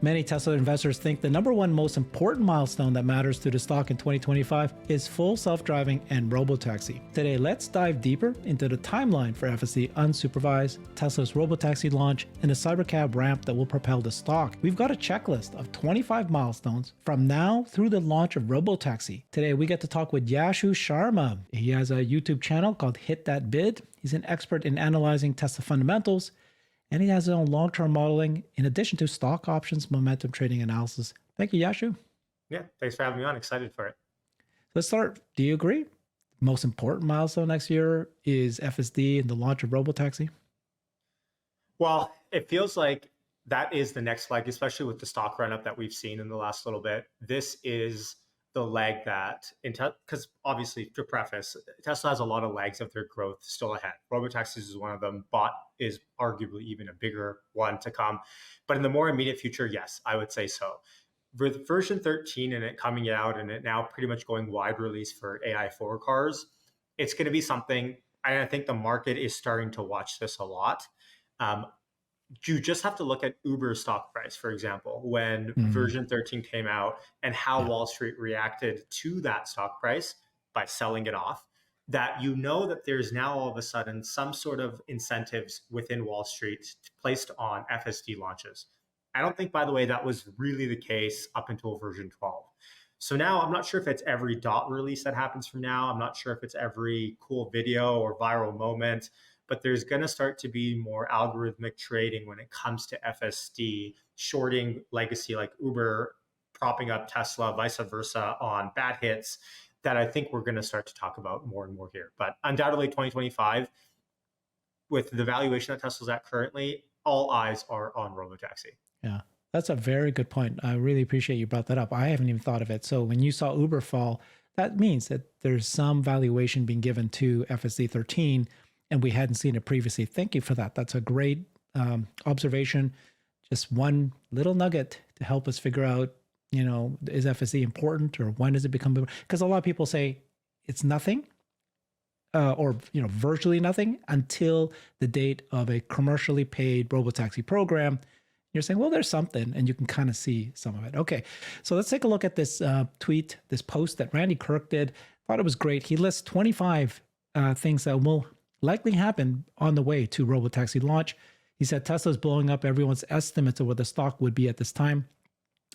Many Tesla investors think the number one most important milestone that matters to the stock in 2025 is full self-driving and robotaxi. Today, let's dive deeper into the timeline for FSD Unsupervised, Tesla's robotaxi launch, and the Cybercab ramp that will propel the stock. We've got a checklist of 25 milestones from now through the launch of robotaxi. Today, we get to talk with Yashu Sharma. He has a YouTube channel called Hit That Bid. He's an expert in analyzing Tesla fundamentals, and he has his own long-term modeling in addition to stock options, momentum trading analysis. Thank you, Yashu. Yeah, thanks for having me on. Excited for it. Let's start. Do you agree? Most important milestone next year is FSD and the launch of robotaxi? Well, it feels like that is the next leg, especially with the stock run-up that we've seen in the last little bit. This is the leg that, because obviously, to preface, Tesla has a lot of legs of their growth still ahead. Robotaxis is one of them. Bot is arguably even a bigger one to come. But in the more immediate future, yes, I would say so. With version 13 and it coming out and it now pretty much going wide release for AI4 cars, it's going to be something, and I think the market is starting to watch this a lot. You just have to look at Uber's stock price, for example, when version 13 came out and how Wall Street reacted to that stock price by selling it off, that you know that there's now all of a sudden some sort of incentives within Wall Street placed on FSD launches. I don't think, by the way, that was really the case up until version 12. So now I'm not sure if it's every dot release that happens from now. I'm not sure if it's every cool video or viral moment, but there's going to start to be more algorithmic trading when it comes to FSD, shorting legacy like Uber, propping up Tesla, vice versa on bad hits that I think we're going to start to talk about more and more here. But undoubtedly 2025, with the valuation that Tesla's at currently, all eyes are on robotaxi. Yeah, that's a very good point. I really appreciate you brought that up. I haven't even thought of it. So when you saw Uber fall, that means that there's some valuation being given to FSD 13, and we hadn't seen it previously. Thank you for that. That's a great observation. Just one little nugget to help us figure out, is FSD important or when does it become? Because a lot of people say it's nothing or virtually nothing until the date of a commercially paid robotaxi program. You're saying, well, there's something, and you can kind of see some of it. Okay, so let's take a look at this tweet, this post that Randy Kirk did. Thought it was great. He lists 25 things that will likely happen on the way to robotaxi launch. He said Tesla's blowing up everyone's estimates of what the stock would be at this time.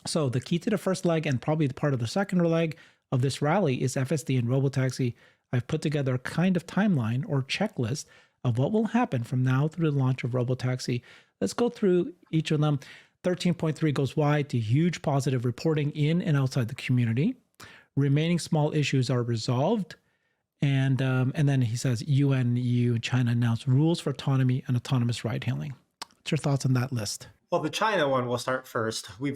So the key to the first leg and probably the part of the second leg of this rally is FSD and robotaxi. I've put together a kind of timeline or checklist of what will happen from now through the launch of robotaxi. Let's go through each of them. 13.3 goes wide to huge positive reporting in and outside the community. Remaining small issues are resolved. And then he says UN, EU, and China announced rules for autonomy and autonomous ride hailing. What's your thoughts on that list? Well, the China one will start first. We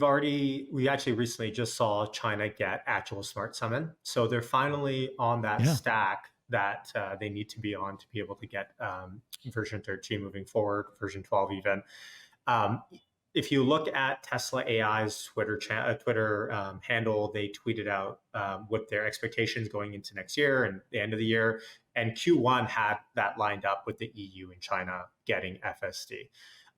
actually recently just saw China get actual smart summon. So they're finally on that stack that they need to be on to be able to get version 13 moving forward, version 12 even. If you look at Tesla AI's Twitter handle, they tweeted out what their expectations going into next year and the end of the year. And Q1 had that lined up with the EU and China getting FSD.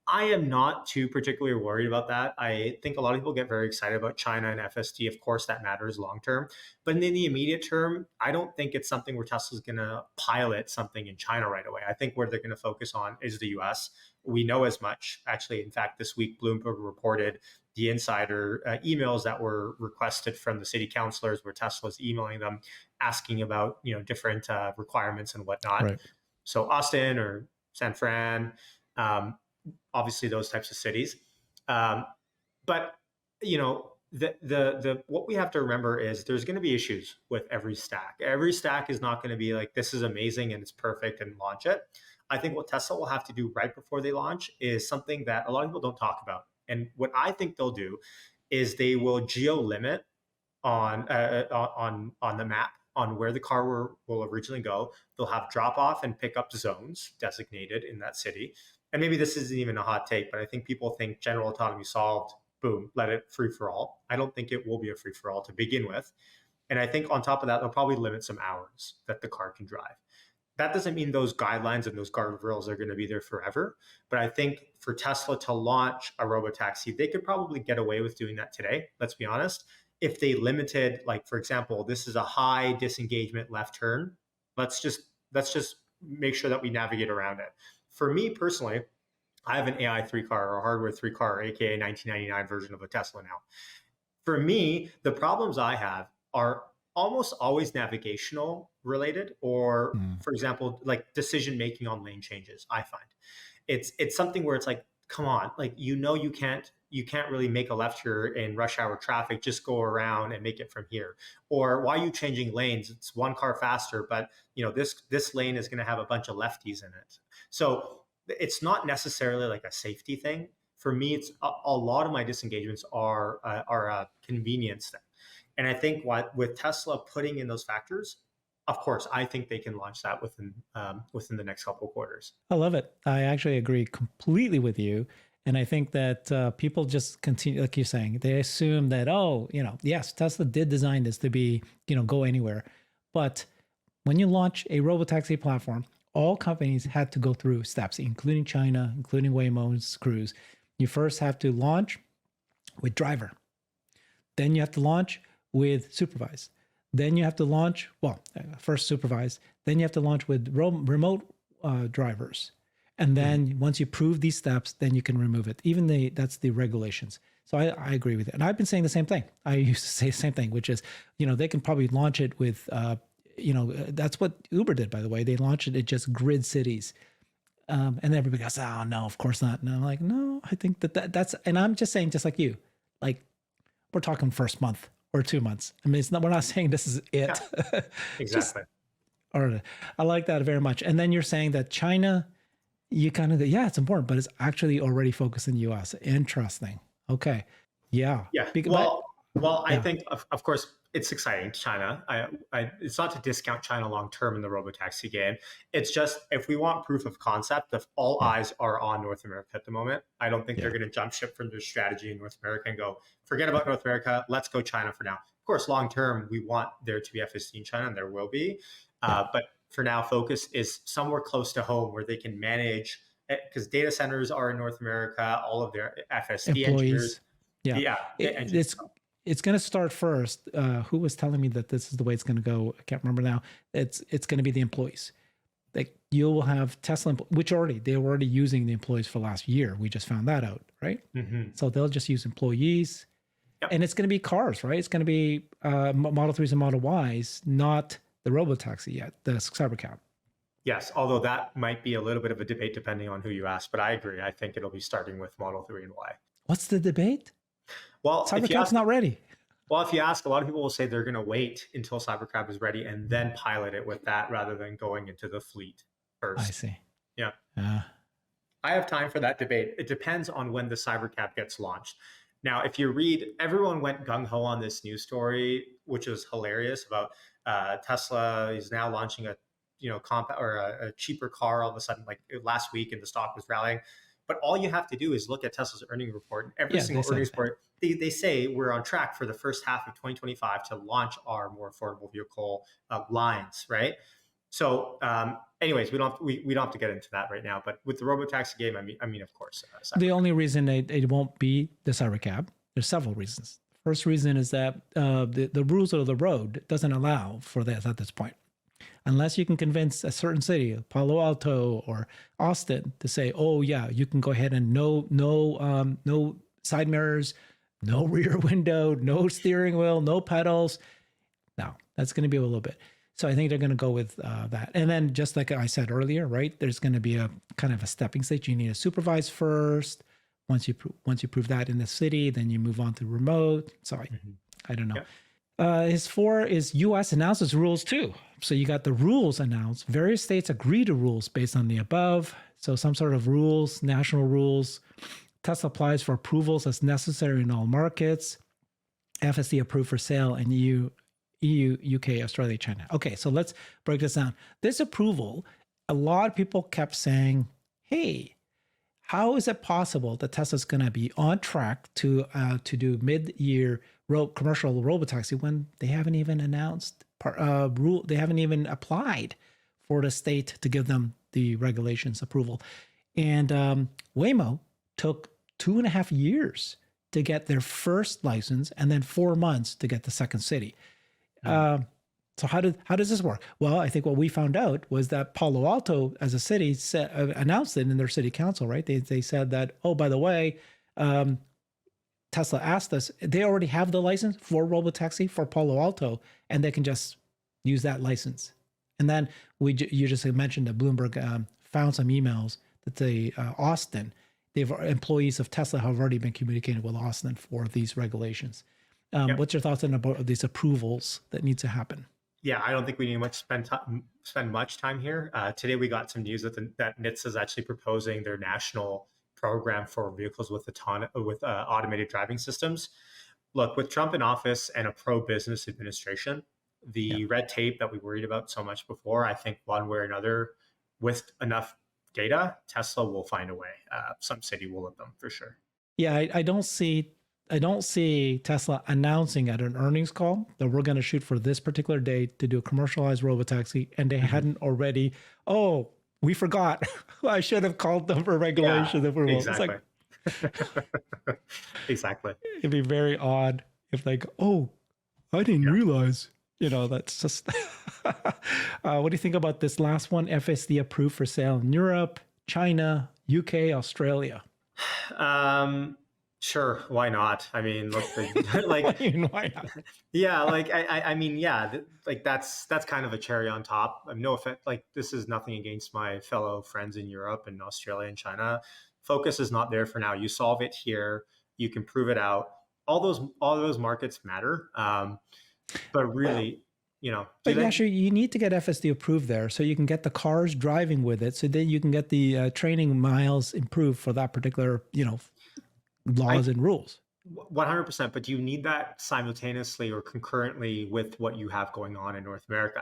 I am not too particularly worried about that. I think a lot of people get very excited about China and FSD. Of course, that matters long term. But in the immediate term, I don't think it's something where Tesla's going to pilot something in China right away. I think where they're going to focus on is the US. We know as much. Actually, in fact, this week, Bloomberg reported the insider emails that were requested from the city councilors where Tesla's emailing them, asking about different requirements and whatnot. Right. So Austin or San Fran, obviously those types of cities. But the what we have to remember is there's going to be issues with every stack. Every stack is not going to be like, this is amazing and it's perfect and launch it. I think what Tesla will have to do right before they launch is something that a lot of people don't talk about. And what I think they'll do is they will geo-limit on the map on where the car will originally go. They'll have drop-off and pick-up zones designated in that city. And maybe this isn't even a hot take, but I think people think general autonomy solved, boom, let it free for all. I don't think it will be a free for all to begin with. And I think on top of that, they'll probably limit some hours that the car can drive. that doesn't mean those guidelines and those guardrails are going to be there forever. But I think for Tesla to launch a robotaxi, they could probably get away with doing that today. Let's be honest. If they limited, like for example, this is a high disengagement left turn. Let's just make sure that we navigate around it. For me personally, I have an AI 3 car or a hardware 3 car, aka 1999 version of a Tesla now. For me, the problems I have are almost always navigational related, or for example, like decision making on lane changes. I find it's something where it's like, come on, like you can't really make a left here in rush hour traffic. Just go around and make it from here. Or why are you changing lanes? It's 1 car faster, but this lane is going to have a bunch of lefties in it. So it's not necessarily like a safety thing. For me, it's a lot of my disengagements are a convenience thing. And I think with Tesla putting in those factors, of course, I think they can launch that within the next couple of quarters. I love it. I actually agree completely with you. And I think that people just continue, like you're saying, they assume that, yes, Tesla did design this to be, go anywhere. But when you launch a robotaxi platform, all companies had to go through steps, including China, including Waymo's Cruise. You first have to launch with driver. Then you have to launch with supervised. Then you have to launch, first supervised. Then you have to launch with remote drivers. And then once you prove these steps, then you can remove it. That's the regulations. So I agree with it. And I've been saying the same thing. I used to say the same thing, which is, they can probably launch it with, that's what Uber did, by the way. They launched it at just grid cities. And everybody goes, oh, no, of course not. And I'm like, no, I think that's, and I'm just saying, just like you, like we're talking first month or 2 months. I mean, we're not saying this is it. Yeah, exactly. I like that very much. And then you're saying that China, you kind of go, yeah, it's important, but it's actually already focused in the US. Interesting. Okay. Yeah. Yeah. I think, of course, it's exciting, China. It's not to discount China long term in the robotaxi game. It's just if we want proof of concept, if all eyes are on North America at the moment, I don't think they're going to jump ship from their strategy in North America and go, forget about North America. Let's go China for now. Of course, long term, we want there to be FSD in China, and there will be. But for now, focus is somewhere close to home where they can manage, because data centers are in North America, all of their FSD employees. engineers. It's going to start first. Who was telling me that this is the way it's going to go? I can't remember now. It's going to be the employees. Like you will have Tesla, which they were already using the employees for last year. We just found that out, right? Mm-hmm. So they'll just use employees, and it's going to be cars, right? It's going to be Model 3s and Model Ys, not the robotaxi yet, the Cybercab. Yes, although that might be a little bit of a debate depending on who you ask. But I agree. I think it'll be starting with Model 3 and Y. What's the debate? Well, Cybercab's not ready. Well, if you ask, a lot of people will say they're going to wait until Cybercab is ready and then pilot it with that rather than going into the fleet first. I see. Yeah. I have time for that debate. It depends on when the Cybercab gets launched. Now, if you read, everyone went gung-ho on this news story, which was hilarious, about Tesla is now launching a cheaper car all of a sudden, like last week, and the stock was rallying. But all you have to do is look at Tesla's earnings report. And every single earnings report, they say we're on track for the first half of 2025 to launch our more affordable vehicle lines, right? So, anyways, we don't have to get into that right now. But with the robotaxi game, I mean, of course, the only reason it won't be the Cybercab, there's several reasons. First reason is that the rules of the road doesn't allow for that at this point. Unless you can convince a certain city, Palo Alto or Austin, to say, oh yeah, you can go ahead and no side mirrors, no rear window, no steering wheel, no pedals. No, that's going to be a little bit. So I think they're going to go with that. And then just like I said earlier, right, there's going to be a kind of a stepping stage. You need to supervise first. Once you prove that in the city, then you move on to remote. So I don't know. Yeah. His 4 is U.S. announces rules too. So you got the rules announced. Various states agree to rules based on the above. So some sort of rules, national rules. Tesla applies for approvals as necessary in all markets. FSD approved for sale in EU, UK, Australia, China. Okay, so let's break this down. This approval, a lot of people kept saying, hey, how is it possible that Tesla's going to be on track to do mid-year commercial robotaxi when they haven't even announced they haven't even applied for the state to give them the regulations approval. And Waymo took 2.5 years to get their first license, and then 4 months to get the second city. So how does this work? Well, I think what we found out was that Palo Alto, as a city, announced it in their city council, right? They said that, oh, by the way, Tesla asked us, they already have the license for Robotaxi for Palo Alto, and they can just use that license. And then you just mentioned that Bloomberg found some emails that Austin, employees of Tesla have already been communicating with Austin for these regulations. What's your thoughts on about these approvals that need to happen? Yeah, I don't think we need to spend much time here. Today we got some news that NHTSA is actually proposing their national program for vehicles with automated driving systems. Look, with Trump in office and a pro-business administration, the red tape that we worried about so much before, I think one way or another, with enough data, Tesla will find a way. Some city will let them for sure. Yeah, I don't see Tesla announcing at an earnings call that we're going to shoot for this particular day to do a commercialized robotaxi, and they hadn't already. Oh, we forgot. I should have called them for regulation approval. Exactly. It's like, exactly. It'd be very odd if they go, oh, I didn't realize. That's just. What do you think about this last one? FSD approved for sale in Europe, China, UK, Australia. Sure, why not? I mean, look, why not? Yeah, I mean, yeah, that's kind of a cherry on top. I mean, no offense, this is nothing against my fellow friends in Europe and Australia and China. Focus is not there for now. You solve it here, you can prove it out. All those markets matter, but really, But Yashu, you need to get FSD approved there so you can get the cars driving with it, so then you can get the training miles improved for that particular, laws and rules. 100%, but you need that simultaneously or concurrently with what you have going on in North America.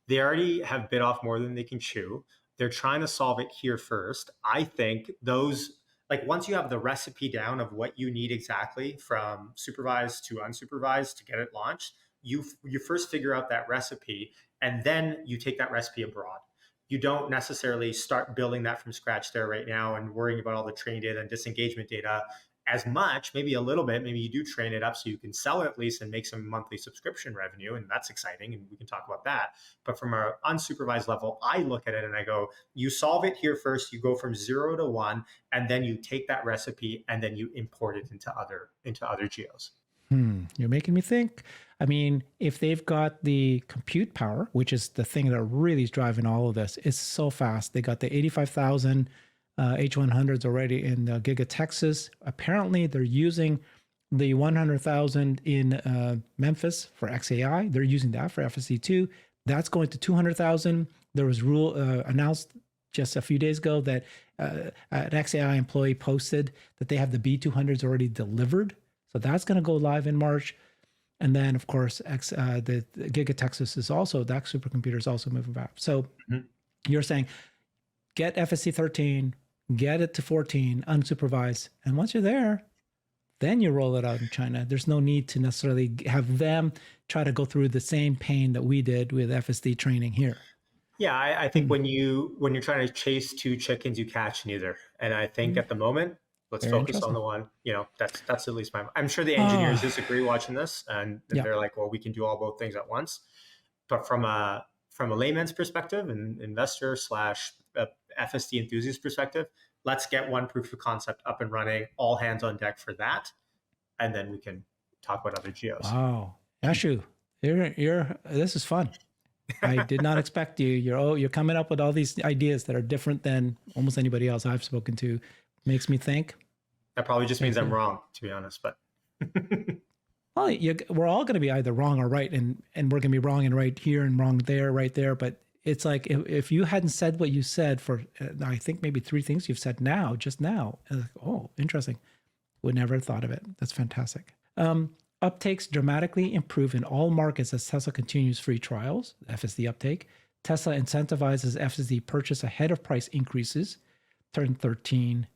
They already have bit off more than they can chew. They're trying to solve it here first. I think once you have the recipe down of what you need exactly from supervised to unsupervised to get it launched, you first figure out that recipe, and then you take that recipe abroad. You don't necessarily start building that from scratch there right now and worrying about all the training data and disengagement data as much, maybe a little bit. Maybe you do train it up so you can sell it at least and make some monthly subscription revenue, and that's exciting, and we can talk about that. But from an unsupervised level, I look at it and I go, you solve it here first, you go from 0 to 1, and then you take that recipe and then you import it into other geos. You're making me think. I mean, if they've got the compute power, which is the thing that really is driving all of this, it's so fast. They got the 85,000 H100s already in Giga Texas. Apparently, they're using the 100,000 in Memphis for XAI. They're using that for FSD2. That's going to 200,000. There was announced just a few days ago that an XAI employee posted that they have the B200s already delivered. So that's going to go live in March. And then, of course, the Giga Texas is also, that supercomputer is also moving back. So you're saying, get FSD 13, get it to 14, unsupervised. And once you're there, then you roll it out in China. There's no need to necessarily have them try to go through the same pain that we did with FSD training here. Yeah, I think when you're trying to chase two chickens, you catch neither. And I think at the moment, let's focus on the one, that's at least I'm sure the engineers disagree watching this, and they're like, well, we can do both things at once. But from a layman's perspective and investor / FSD enthusiast perspective, let's get one proof of concept up and running, all hands on deck for that. And then we can talk about other geos. Wow. Yashu, this is fun. I did not expect you. You're coming up with all these ideas that are different than almost anybody else I've spoken to. Makes me think. That probably just means I'm wrong, to be honest. But well, we're all going to be either wrong or right, and we're going to be wrong and right here and wrong there, right there. But it's like if you hadn't said what you said for, I think maybe 3 things you've said just now. Like, oh, interesting. Would never have thought of it. That's fantastic. Uptakes dramatically improve in all markets as Tesla continues free trials, FSD uptake. Tesla incentivizes FSD purchase ahead of price increases. Turn 13,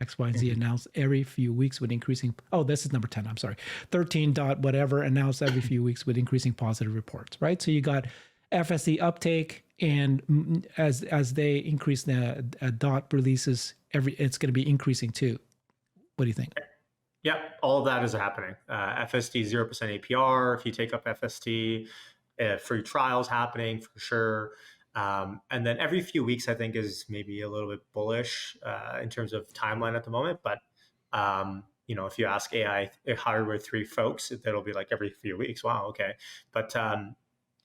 XYZ announced every few weeks with increasing, this is number 10, I'm sorry. 13 dot whatever announced every few weeks with increasing positive reports, right? So you got FSD uptake And as they increase the dot releases, it's going to be increasing too. What do you think? Yeah, all of that is happening. FSD 0% APR. If you take up FSD, free trials happening for sure. And then every few weeks, I think, is maybe a little bit bullish in terms of timeline at the moment. But if you ask AI Hardware 3 folks, that'll be like every few weeks. Wow, okay. But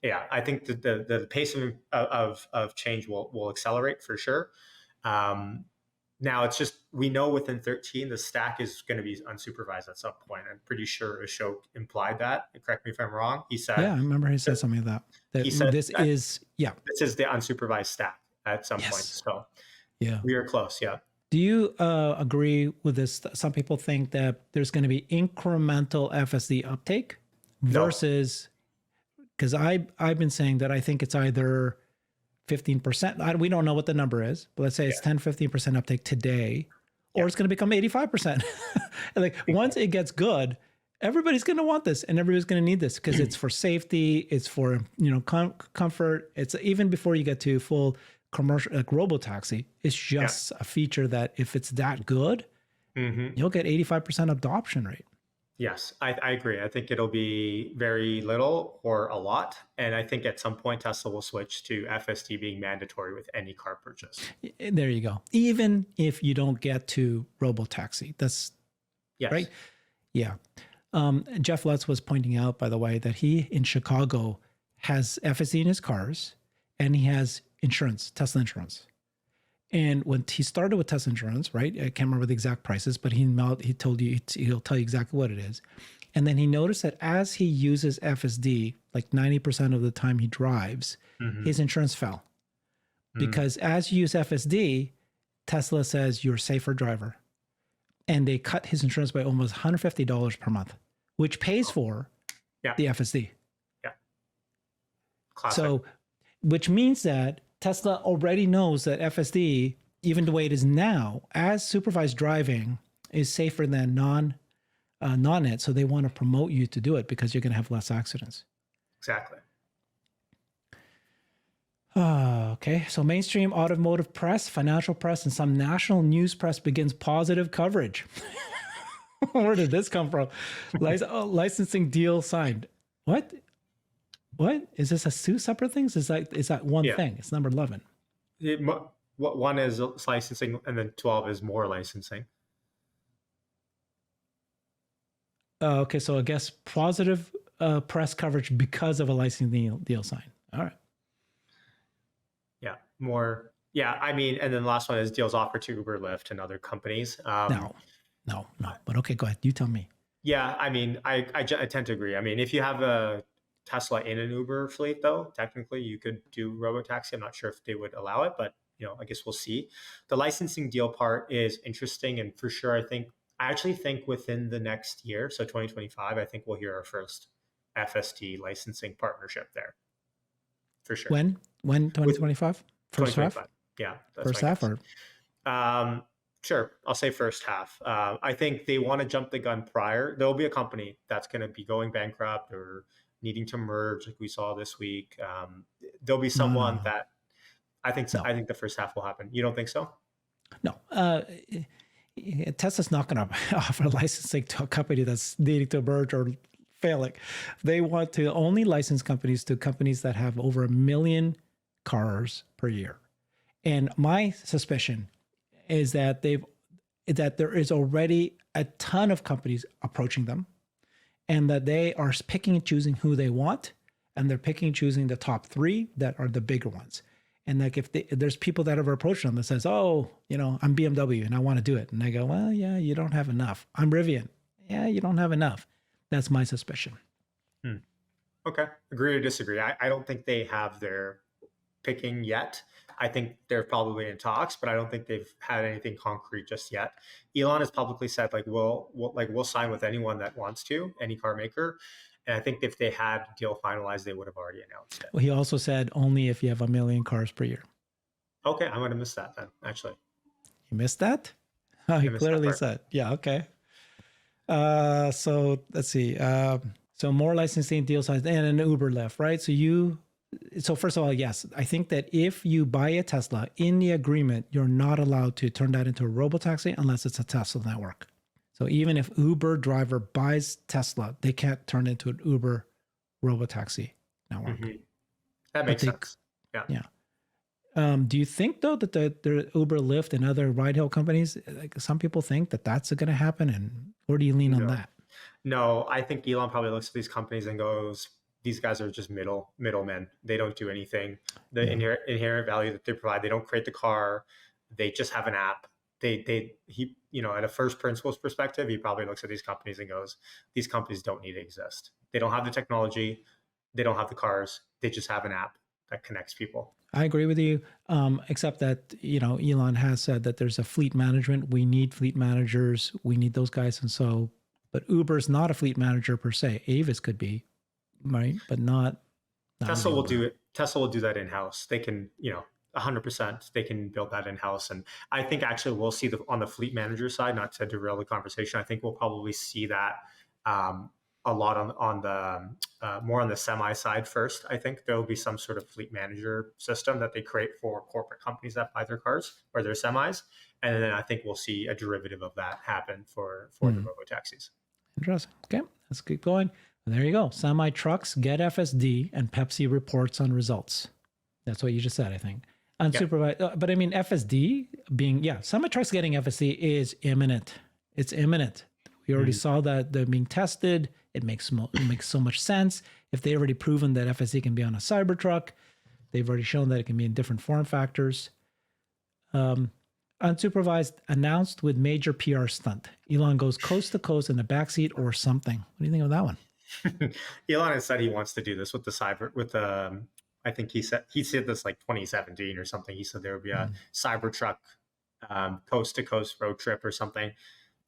yeah, I think the pace of change will accelerate for sure. Now it's just, we know within 13, the stack is going to be unsupervised at some point. I'm pretty sure Ashok implied that. Correct me if I'm wrong. He said, yeah, I remember he said something like that. He said this is the unsupervised stack at some point. So yeah, we are close. Yeah. Do you agree with this? Some people think that there's going to be incremental FSD uptake versus, because I've been saying that I think it's either 15%. We don't know what the number is, but let's say it's 10-15% uptake today, or it's going to become 85%. Like once it gets good, everybody's going to want this and everybody's going to need this because it's for safety, it's for comfort. It's even before you get to full commercial like Robotaxi. It's just a feature that if it's that good, you'll get 85% adoption rate. Yes, I agree. I think it'll be very little or a lot. And I think at some point, Tesla will switch to FSD being mandatory with any car purchase. There you go. Even if you don't get to Robotaxi, that's right. Yeah. Jeff Lutz was pointing out, by the way, that he in Chicago has FSD in his cars and he has insurance, Tesla insurance. And when he started with Tesla insurance, right? I can't remember the exact prices, but he told you, he'll tell you exactly what it is. And then he noticed that as he uses FSD, like 90% of the time he drives, his insurance fell. Because as you use FSD, Tesla says you're a safer driver. And they cut his insurance by almost $150 per month, which pays for the FSD. Yeah. Classic. So, which means that Tesla already knows that FSD, even the way it is now, as supervised driving, is safer than non-it. So they want to promote you to do it because you're going to have less accidents. Exactly. Okay. So mainstream automotive press, financial press, and some national news press begins positive coverage. Where did this come from? Licensing deal signed. What? Is this two separate things? Is that one thing? It's number 11. One is licensing, and then 12 is more licensing. Okay, so I guess positive press coverage because of a licensing deal signed. All right. Yeah, more. Yeah, I mean, and then the last one is deals offered to Uber, Lyft, and other companies. No. But okay, go ahead. You tell me. Yeah, I mean, I tend to agree. I mean, if you have a Tesla in an Uber fleet, though, technically you could do Robotaxi. I'm not sure if they would allow it, but I guess we'll see. The licensing deal part is interesting, and for sure, I actually think within the next year, so 2025, I think we'll hear our first FSD licensing partnership there, for sure. When 2025? First half? Yeah, first half or. Sure, I'll say first half. I think they want to jump the gun prior. There'll be a company that's going to be going bankrupt or needing to merge, like we saw this week. There'll be someone that I think the first half will happen. You don't think so? No. Tesla's not going to offer licensing to a company that's needing to merge or failing. They want to only license companies to companies that have over 1 million cars per year. And my suspicion is that there is already a ton of companies approaching them, and that they are picking and choosing who they want, and they're picking and choosing the top 3 that are the bigger ones. And like if there's people that have approached them that says, oh, I'm BMW and I want to do it. And they go, well, yeah, you don't have enough. I'm Rivian. Yeah, you don't have enough. That's my suspicion. Okay. Agree or disagree. I don't think they have their picking yet. I think they're probably in talks, but I don't think they've had anything concrete just yet. Elon has publicly said, we'll sign with anyone that wants to, any car maker. And I think if they had the deal finalized, they would have already announced it. Well, he also said only if you have 1 million cars per year. Okay, I might have missed that then, actually. You missed that? Oh, he clearly said. Yeah, okay. So let's see. So more licensing deals and an Uber Lyft, right? So you So first of all, yes, I think that if you buy a Tesla in the agreement, you're not allowed to turn that into a robotaxi unless it's a Tesla network. So even if Uber driver buys Tesla, they can't turn it into an Uber robotaxi network. That makes sense. Yeah. Yeah. Do you think though that the Uber, Lyft, and other ride-hail companies, like some people think that that's going to happen, and or do you lean on that? No, I think Elon probably looks at these companies and goes, "These guys are just middlemen. They don't do anything. The inherent value that they provide, they don't create the car. They just have an app. He, at a first principles perspective, he probably looks at these companies and goes, these companies don't need to exist. They don't have the technology. They don't have the cars. They just have an app that connects people." I agree with you, except that Elon has said that there's a fleet management. We need fleet managers. We need those guys, and so. But Uber's not a fleet manager per se. Avis could be, right? But not Tesla will Uber. do it. Tesla will do that in house. They can, 100%. They can build that in house, and I think actually we'll see on the fleet manager side. Not to derail the conversation, I think we'll probably see that a lot on the more on the semi side first. I think there will be some sort of fleet manager system that they create for corporate companies that buy their cars or their semis, and then I think we'll see a derivative of that happen for the robo taxis. Interesting. Okay, let's keep going. And there you go. Semi trucks get FSD, and Pepsi reports on results. That's what you just said, I think. Unsupervised, but I mean FSD being semi trucks getting FSD is imminent. It's imminent. We already saw that they're being tested. It makes so much sense. If they already proven that FSD can be on a Cybertruck, they've already shown that it can be in different form factors. Unsupervised announced with major PR stunt. Elon goes coast to coast in the backseat or something. What do you think of that one? Elon has said he wants to do this with I think he said this like 2017 or something. He said there would be a Cybertruck coast to coast road trip or something.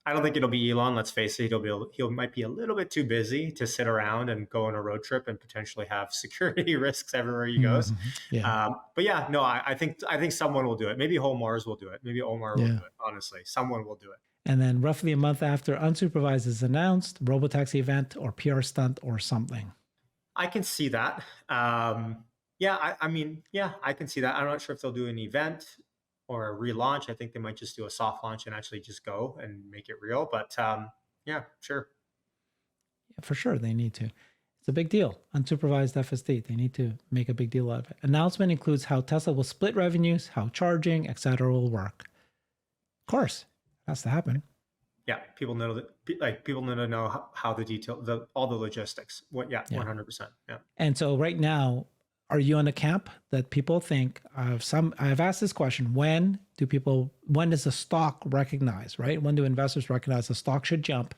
I don't think it'll be Elon. Let's face it, he might be a little bit too busy to sit around and go on a road trip and potentially have security risks everywhere he goes. But yeah, no, I think someone will do it. Maybe Mars will do it. Maybe Omar will do it. Honestly, someone will do it. And then roughly a month after unsupervised is announced, robotaxi event or PR stunt or something. I can see that. I can see that. I'm not sure if they'll do an event or a relaunch. I think they might just do a soft launch and actually just go and make it real. But sure. Yeah, for sure. They need to. It's a big deal. Unsupervised FSD. They need to make a big deal out of it. Announcement includes how Tesla will split revenues, how charging, etc. will work. Of course, it has to happen. Yeah, people know that. People need to know how the detail, all the logistics. 100%. Yeah. And so right now, are you on the camp that people think I've asked this question, when does the stock recognize, right? When do investors recognize the stock should jump?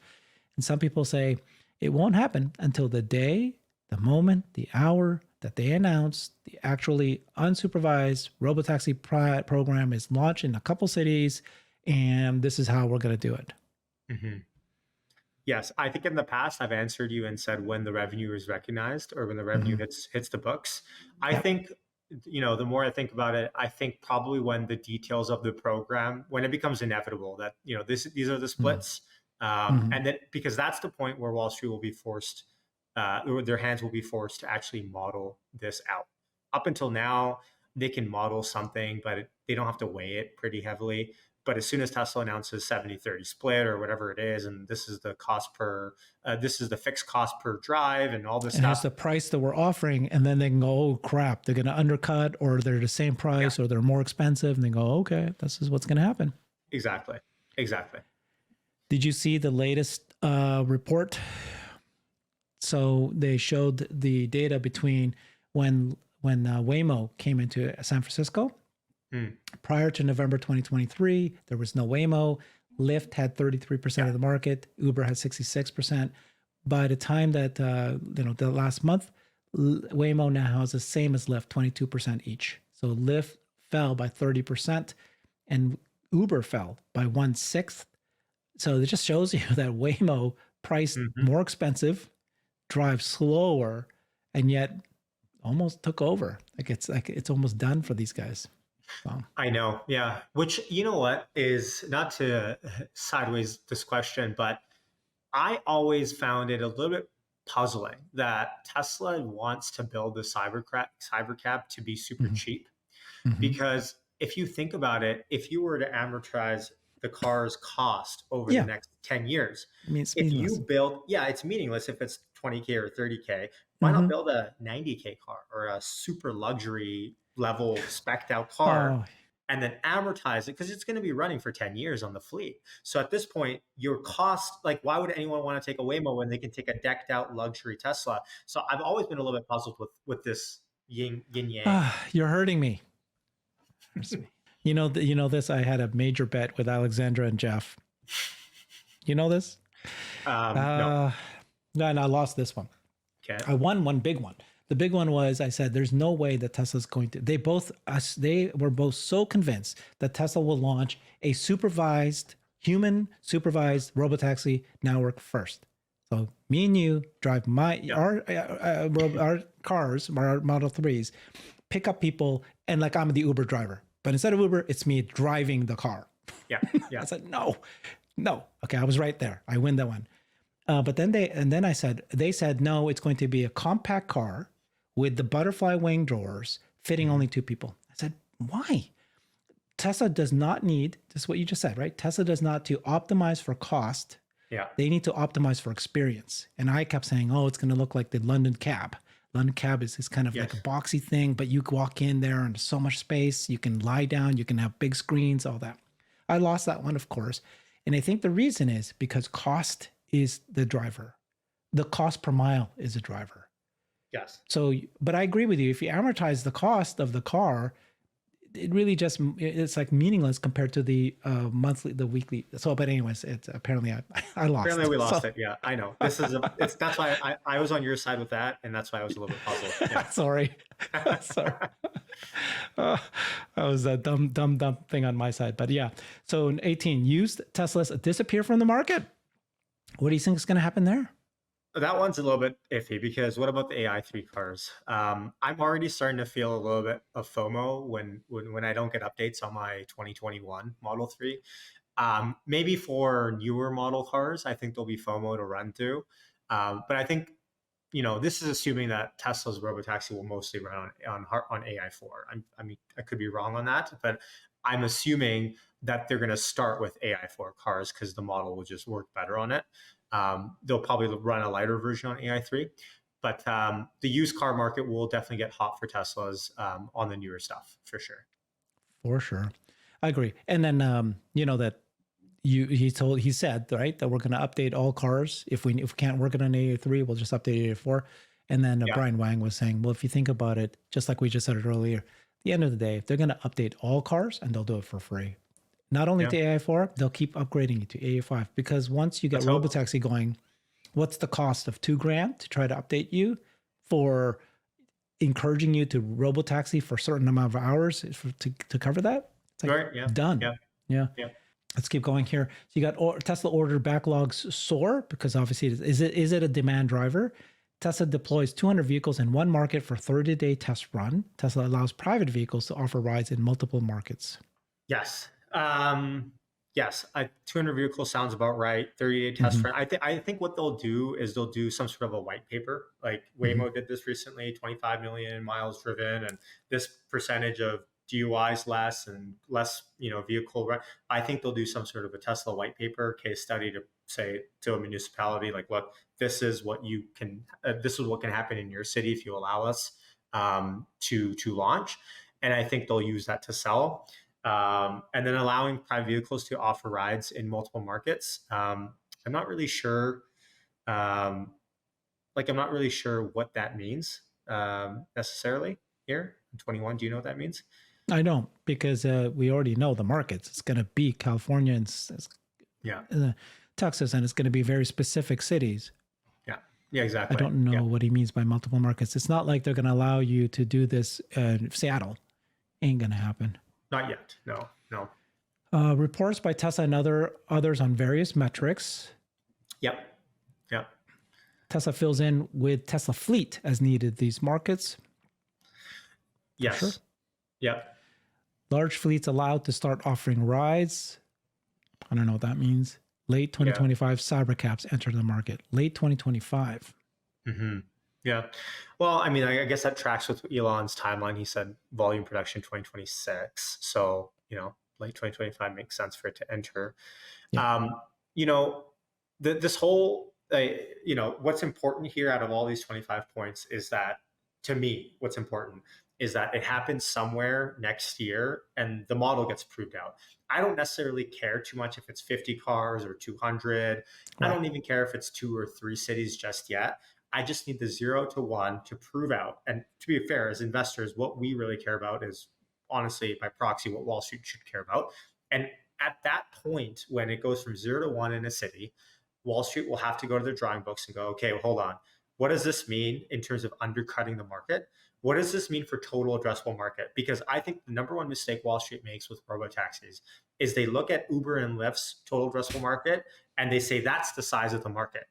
And some people say it won't happen until the day, the moment, the hour that they announce the actually unsupervised robotaxi program is launched in a couple cities, and this is how we're going to do it. Mm-hmm. Yes, I think in the past I've answered you and said when the revenue is recognized or when the revenue hits the books. I think, the more I think about it, I think probably when the details of the program, when it becomes inevitable that, these are the splits. And then because that's the point where Wall Street will be forced, their hands will be forced to actually model this out. Up until now, they can model something, but they don't have to weigh it pretty heavily. But as soon as Tesla announces 70-30 split or whatever it is, and this is the this is the fixed cost per drive and all this stuff. It's the price that we're offering. And then they can go, oh crap, they're going to undercut, or they're the same price, or they're more expensive. And they go, okay, this is what's going to happen. Exactly. Did you see the latest report? So they showed the data between when Waymo came into San Francisco. Prior to November 2023, there was no Waymo. Lyft had 33% of the market. Uber had 66%. By the time that, the last month, Waymo now has the same as Lyft, 22% each. So Lyft fell by 30% and Uber fell by 1/6. So it just shows you that Waymo priced more expensive, drives slower, and yet almost took over. It's almost done for these guys. Wow. I know. Yeah. Which, what is not to sideways this question, but I always found it a little bit puzzling that Tesla wants to build the Cybercab to be super Mhm. cheap. Mhm. Because if you think about it, if you were to amortize the car's cost over the Yeah, next 10 years, I mean, it's if you meaningless. build, yeah, it's meaningless if it's 20K or 30K. Why not Hmm. build a 90K car or a super luxury level spec'd out car Oh, and then amortize it? Because it's going to be running for 10 years on the fleet. So at this point, your cost, like, why would anyone want to take a Waymo when they can take a decked out luxury Tesla? So I've always been a little bit puzzled with this yin yang. you're hurting me. Hurts me. You know this. I had a major bet with Alexandra and Jeff. You know this? No. No, and I lost this one. Okay. I won one big one. The big one was I said, "There's no way that Tesla's going to." They were both so convinced that Tesla will launch a human supervised robotaxi network first. So me and you drive Yeah. our cars, our Model 3s, pick up people, and like I'm the Uber driver. But instead of Uber, it's me driving the car. Yeah. Yeah. I said, no. Okay, I was right there. I win that one. But then they said, no, it's going to be a compact car with the butterfly wing drawers fitting only two people. I said, why? Tesla does not need, this is what you just said, right? Tesla does not to optimize for cost. Yeah. They need to optimize for experience. And I kept saying, oh, it's going to look like the London Cab. London Cab is kind of like a boxy thing, but you walk in there and there's so much space. You can lie down, you can have big screens, all that. I lost that one, of course. And I think the reason is because cost is the driver. The cost per mile is a driver. Yes. So, but I agree with you. If you amortize the cost of the car, it really it's like meaningless compared to the weekly. So, but anyways, it's apparently I lost. Apparently we lost it. Yeah, I know. That's why I was on your side with that, and that's why I was a little bit puzzled. Yeah. Sorry. Sorry. That was a dumb thing on my side. But yeah. So in 18, used Teslas disappear from the market. What do you think is going to happen there? That one's a little bit iffy because what about the AI3 cars? I'm already starting to feel a little bit of FOMO when I don't get updates on my 2021 Model 3. Maybe for newer model cars, I think there'll be FOMO to run through. But I think, this is assuming that Tesla's robotaxi will mostly run on AI4. I mean, I could be wrong on that, but I'm assuming that they're going to start with AI4 cars because the model will just work better on it. They'll probably run a lighter version on AI3, but the used car market will definitely get hot for Teslas on the newer stuff for sure. For sure, I agree. And then that he said right that we're going to update all cars if we can't work it on AI3, we'll just update AI4. And then Brian Wang was saying, well, if you think about it, just like we just said it earlier, at the end of the day, they're going to update all cars and they'll do it for free. Not only to AI4, they'll keep upgrading it to AI5 because once you get robotaxi going, what's the cost of $2,000 to try to update you for encouraging you to robotaxi for a certain amount of hours to cover that? It's like, right. Yeah. Done. Yeah. Let's keep going here. So you got Tesla order backlogs soar because obviously is it a demand driver? Tesla deploys 200 vehicles in one market for 30-day test run. Tesla allows private vehicles to offer rides in multiple markets. Yes. Yes, 200 vehicles sounds about right. 30-day test run. I think what they'll do is they'll do some sort of a white paper. Like Waymo did this recently, 25 million miles driven, and this percentage of DUIs less and less, vehicle run. I think they'll do some sort of a Tesla white paper case study to say to a municipality, like, look, this is what can happen in your city if you allow us to launch. And I think they'll use that to sell. And then allowing private vehicles to offer rides in multiple markets. I'm not really sure. I'm not really sure what that means necessarily here in 21. Do you know what that means? I don't, because we already know the markets. It's going to be California and Texas, and it's going to be very specific cities. Yeah, exactly. I don't know what he means by multiple markets. It's not like they're going to allow you to do this in Seattle. Ain't going to happen. Not yet. No. Reports by Tesla and others on various metrics. Yep. Tesla fills in with Tesla fleet as needed these markets. Yes. Sure. Yep. Large fleets allowed to start offering rides. I don't know what that means. Late 2025, Cybercabs enter the market. Late 2025. Hmm. Yeah. Well, I mean, I guess that tracks with Elon's timeline. He said volume production 2026. So, late 2025 makes sense for it to enter. Yeah. Um, you know, this whole, what's important here out of all these 25 points is that, to me, what's important is that it happens somewhere next year and the model gets proved out. I don't necessarily care too much if it's 50 cars or 200. I Right. don't even care if it's 2 or 3 cities just yet. I just need the 0 to 1 to prove out. And to be fair, as investors, what we really care about is honestly, by proxy, what Wall Street should care about. And at that point, when it goes from 0 to 1 in a city, Wall Street will have to go to their drawing books and go, okay, well, hold on. What does this mean in terms of undercutting the market? What does this mean for total addressable market? Because I think the number one mistake Wall Street makes with robotaxis is they look at Uber and Lyft's total addressable market and they say that's the size of the market.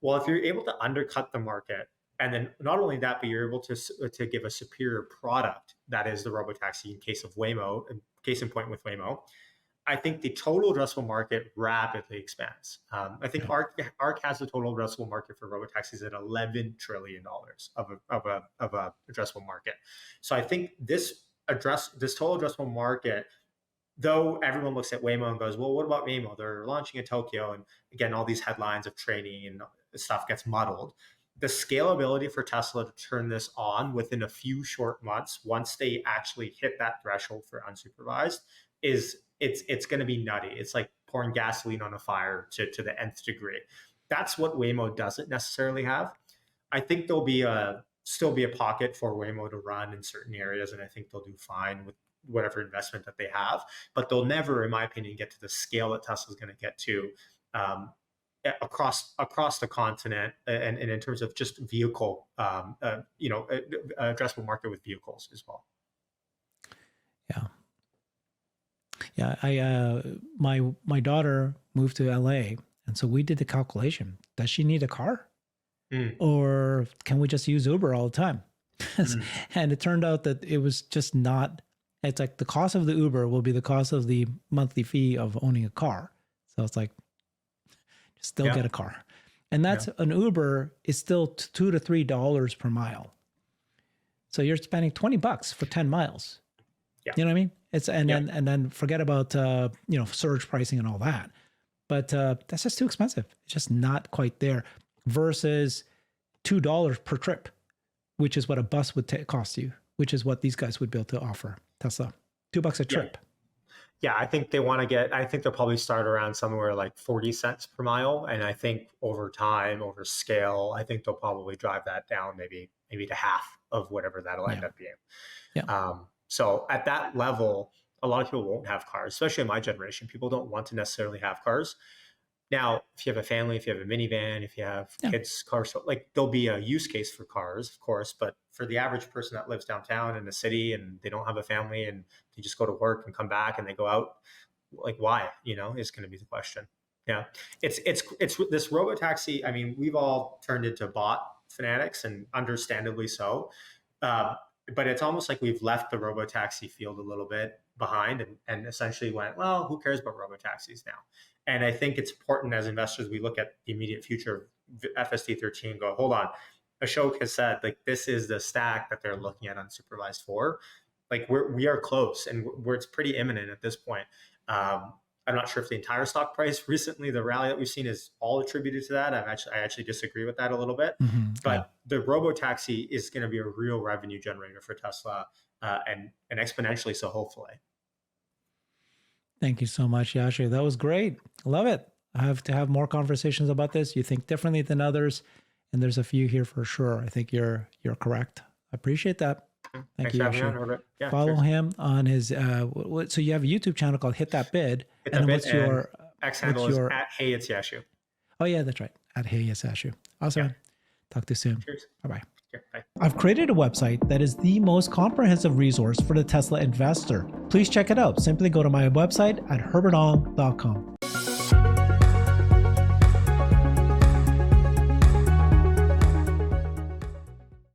Well, if you're able to undercut the market, and then not only that, but you're able to give a superior product, that is the robotaxi in case of Waymo, case in point with Waymo, I think the total addressable market rapidly expands. I think ARC has the total addressable market for robotaxis at $11 trillion of a addressable market. So I think this total addressable market, though everyone looks at Waymo and goes, well, what about Waymo? They're launching in Tokyo. And again, all these headlines of training and stuff gets muddled. The scalability for Tesla to turn this on within a few short months, once they actually hit that threshold for unsupervised, it's going to be nutty. It's like pouring gasoline on a fire to the nth degree. That's what Waymo doesn't necessarily have. I think there'll still be a pocket for Waymo to run in certain areas, and I think they'll do fine with whatever investment that they have. But they'll never, in my opinion, get to the scale that Tesla's going to get to across the continent, and in terms of just vehicle, addressable market with vehicles as well. Yeah. Yeah, my daughter moved to LA, and so we did the calculation. Does she need a car? Or can we just use Uber all the time? And it turned out that it was just not, it's like the cost of the Uber will be the cost of the monthly fee of owning a car. So it's like, just still get a car. And that's an Uber is still $2 to $3 per mile. So you're spending $20 for 10 miles. Yeah. You know what I mean? It's and then forget about surge pricing and all that. But that's just too expensive. It's just not quite there. Versus $2 per trip, which is what a bus would cost you, which is what these guys would be able to offer Tesla. $2 a trip. Yeah, I think they'll probably start around somewhere like 40 cents per mile. And I think over time, over scale, I think they'll probably drive that down maybe to half of whatever that'll end up being. Yeah. So at that level, a lot of people won't have cars, especially in my generation. People don't want to necessarily have cars. Now, if you have a family, if you have a minivan, if you have kids, cars, like there'll be a use case for cars, of course. But for the average person that lives downtown in the city and they don't have a family and they just go to work and come back and they go out, like why? Is going to be the question. Yeah, it's this robotaxi. I mean, we've all turned into bot fanatics, and understandably so. But it's almost like we've left the robotaxi field a little bit behind and essentially went, well, who cares about robotaxis now? And I think it's important as investors, we look at the immediate future of FSD 13 and go, hold on. Ashok has said, like, this is the stack that they're looking at unsupervised for. Like, we are close and it's pretty imminent at this point. I'm not sure if the entire stock price recently, the rally that we've seen is all attributed to that. I actually disagree with that a little bit. But the robotaxi is going to be a real revenue generator for Tesla and exponentially so, hopefully. Thank you so much, Yashu. That was great. Love it. I have to have more conversations about this. You think differently than others, and there's a few here for sure. I think you're correct. I appreciate that. Thank you, Yashu. Follow him on his. So you have a YouTube channel called Hit That Bid. What's your X handle is at Hey It's Yashu. Oh yeah, that's right. At Hey It's Yashu. Awesome. Yeah. Talk to you soon. Cheers. Bye-bye. Bye. I've created a website that is the most comprehensive resource for the Tesla investor. Please check it out. Simply go to my website at herbertong.com.